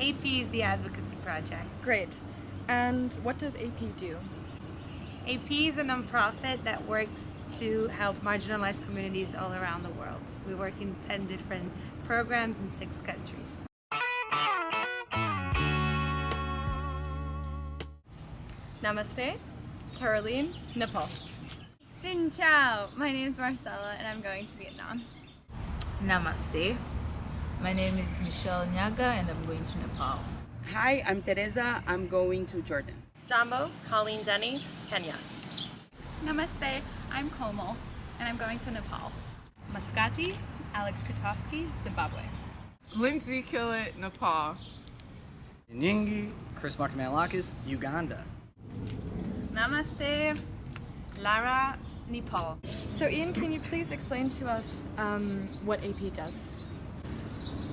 AP is the Advocacy Project. Great. And what does AP do? AP is a nonprofit that works to help marginalized communities all around the world. We work in 10 different programs in 6 countries. Namaste, Caroline, Nepal. Xin chào, my name is Marcella and I'm going to Vietnam. Namaste. My name is Michelle Nyaga and I'm going to Nepal. Hi, I'm Teresa. I'm going to Jordan. Jambo, Colleen Denny, Kenya. Namaste, I'm Komal and I'm going to Nepal. Mascati, Alex Kutowski, Zimbabwe. Lindsay Killett, Nepal. Nyingi, Chris Markamanlakis, Uganda. Namaste, Lara, Nepal. So Ian, can you please explain to us what AP does?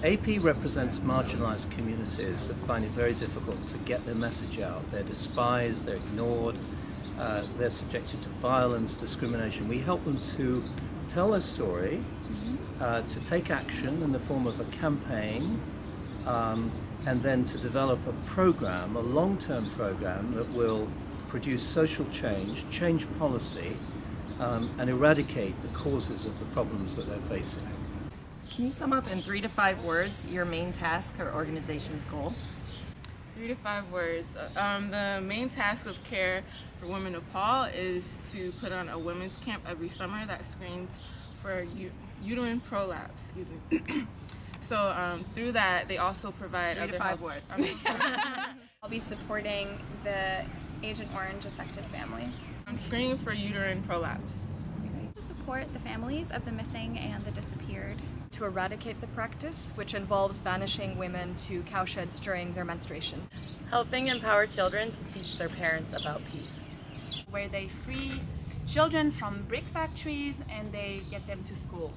AP represents marginalized communities that find it very difficult to get their message out. They're despised, they're ignored, they're subjected to violence, discrimination. We help them to tell their story, to take action in the form of a campaign, and then to develop a program, a long-term program that will produce social change, change policy, and eradicate the causes of the problems that they're facing. Can you sum up in 3 to 5 words your main task or organization's goal? 3 to 5 words. The main task of Care for Women Nepal is to put on a women's camp every summer that screens for uterine prolapse. Excuse me. So through that, they also provide 3 to 5 words. I'll be supporting the Agent Orange affected families. I'm screening for uterine prolapse. To support the families of the missing and the disappeared. To eradicate the practice, which involves banishing women to cowsheds during their menstruation. Helping empower children to teach their parents about peace. Where they free children from brick factories and they get them to school.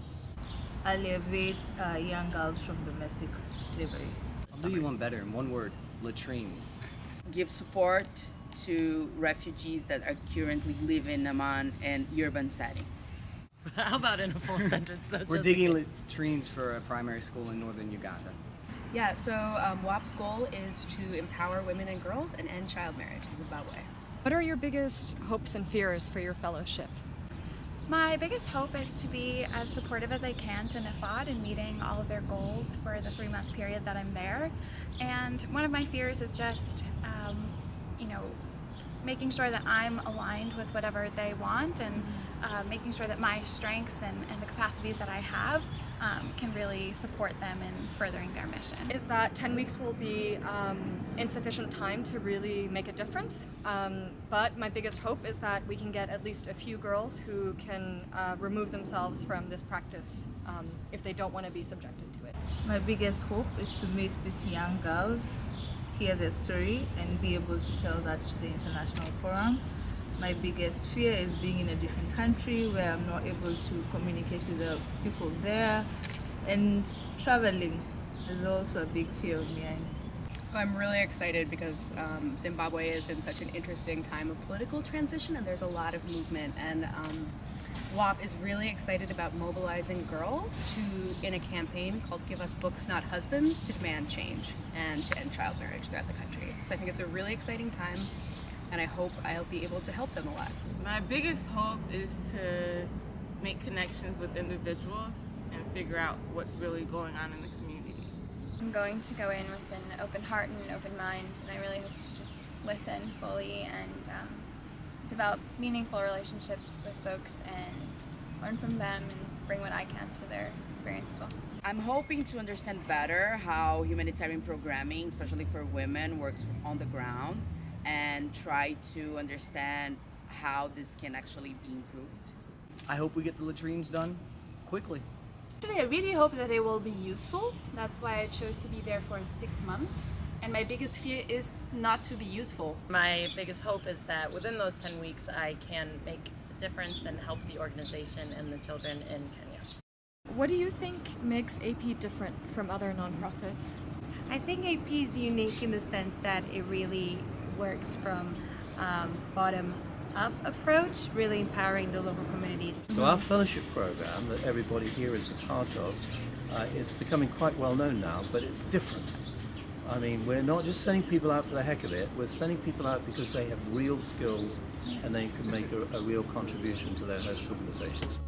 Alleviate young girls from domestic slavery. I'll do you one better in one word, latrines. Give support to refugees that are currently living in Amman and urban settings. How about in a full sentence though? We're digging latrines for a primary school in northern Uganda. Yeah, so WAP's goal is to empower women and girls and end child marriage in Zimbabwe. What are your biggest hopes and fears for your fellowship? My biggest hope is to be as supportive as I can to NIFAD in meeting all of their goals for the 3-month period that I'm there. And one of my fears is just, making sure that I'm aligned with whatever they want and making sure that my strengths and the capacities that I have can really support them in furthering their mission. Is that 10 weeks will be insufficient time to really make a difference? But my biggest hope is that we can get at least a few girls who can remove themselves from this practice if they don't want to be subjected to it. My biggest hope is to meet these young girls, hear their story, and be able to tell that to the international forum. My biggest fear is being in a different country where I'm not able to communicate with the people there, and traveling is also a big fear of mine. I'm really excited because Zimbabwe is in such an interesting time of political transition and there's a lot of movement, and WAP is really excited about mobilizing girls in a campaign called Give Us Books Not Husbands to demand change and to end child marriage throughout the country. So I think it's a really exciting time and I hope I'll be able to help them a lot. My biggest hope is to make connections with individuals and figure out what's really going on in the community. I'm going to go in with an open heart and an open mind, and I really hope to just listen fully and develop meaningful relationships with folks and learn from them and bring what I can to their experience as well. I'm hoping to understand better how humanitarian programming, especially for women, works on the ground, and try to understand how this can actually be improved. I hope we get the latrines done quickly. I really hope that it will be useful. That's why I chose to be there for 6 months. And my biggest fear is not to be useful. My biggest hope is that within those 10 weeks I can make a difference and help the organization and the children in Kenya. What do you think makes AP different from other nonprofits? I think AP is unique in the sense that it really works from bottom-up approach, really empowering the local communities. So our fellowship program that everybody here is a part of is becoming quite well known now, but it's different. I mean, we're not just sending people out for the heck of it, we're sending people out because they have real skills and they can make a real contribution to their host organizations.